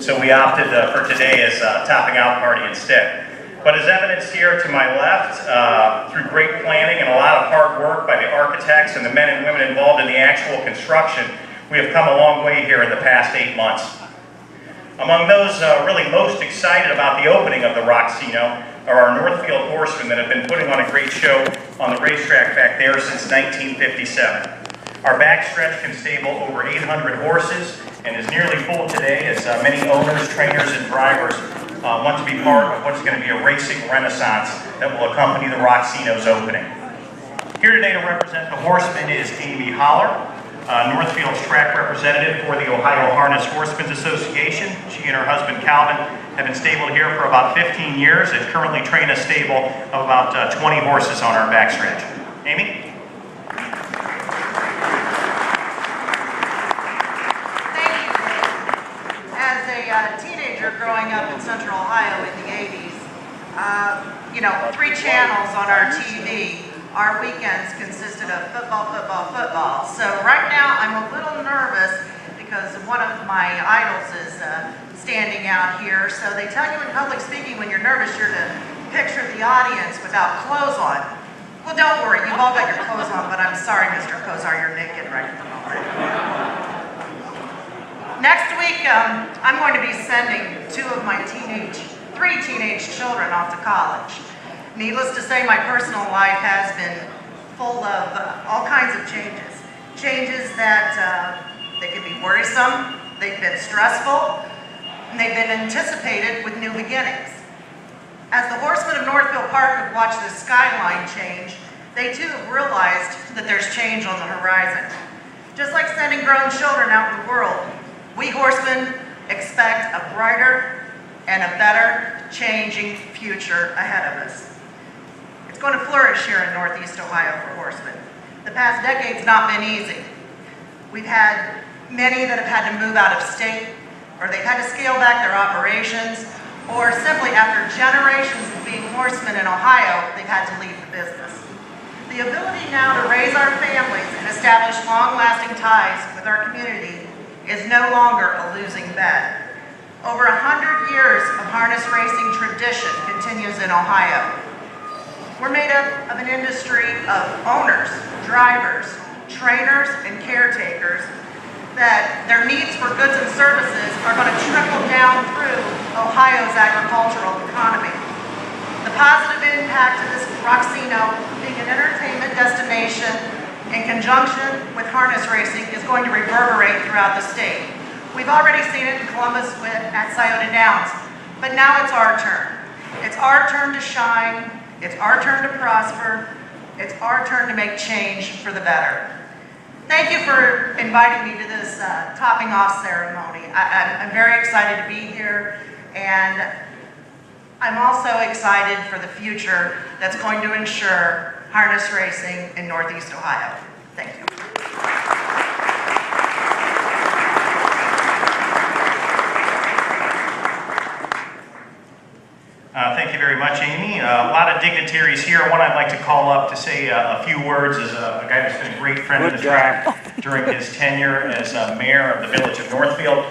so we opted for today as topping out party instead. But as evidenced here to my left, through great planning and a lot of hard work by the architects and the men and women involved in the actual construction, we have come a long way here in the past 8 months. Among those really most excited about the opening of the Rockscino are our Northfield horsemen that have been putting on a great show on the racetrack back there since 1957. Our backstretch can stable over 800 horses and is nearly full today as many owners, trainers, and drivers want to be part of what's going to be a racing renaissance that will accompany the Rockscino's opening. Here today to represent the horsemen is Amy Hollar, Northfield's track representative for the Ohio Harness Horsemen's Association. She and her husband Calvin have been stabled here for about 15 years and currently train a stable of about 20 horses on our backstretch. Amy? Teenager growing up in Central Ohio in the 80s, 3 channels on our TV. Our weekends consisted of football, football, football. So right now I'm a little nervous because one of my idols is standing out here. So they tell you in public speaking when you're nervous you're to picture the audience without clothes on. Well, don't worry, you've all got your clothes on, but I'm sorry, Mr. Kozar, you're naked right at the moment. Next week, I'm going to be sending 3 teenage children off to college. Needless to say, my personal life has been full of all kinds of changes. Changes that they can be worrisome, they've been stressful, and they've been anticipated with new beginnings. As the horsemen of Northfield Park have watched the skyline change, they too have realized that there's change on the horizon. Just like sending grown children out in the world, we horsemen expect a brighter and a better changing future ahead of us. It's going to flourish here in Northeast Ohio for horsemen. The past decade's not been easy. We've had many that have had to move out of state, or they've had to scale back their operations, or simply after generations of being horsemen in Ohio, they've had to leave the business. The ability now to raise our families and establish long-lasting ties with our community is no longer a losing bet. Over 100 years of harness racing tradition continues in Ohio. We're made up of an industry of owners, drivers, trainers, and caretakers that their needs for goods and services are going to trickle down through Ohio's agricultural economy. The positive impact of this Rockscino being an entertainment destination in conjunction with harness racing is going to reverberate throughout the state. We've already seen it in Columbus at Scioto Downs, but now it's our turn. It's our turn to shine, it's our turn to prosper, it's our turn to make change for the better. Thank you for inviting me to this topping off ceremony. I'm very excited to be here, and I'm also excited for the future that's going to ensure harness racing in Northeast Ohio. Thank you. Thank you very much, Amy. A lot of dignitaries here. One I'd like to call up to say a few words is a guy that's been a great friend of the track during his tenure as mayor of the village of Northfield.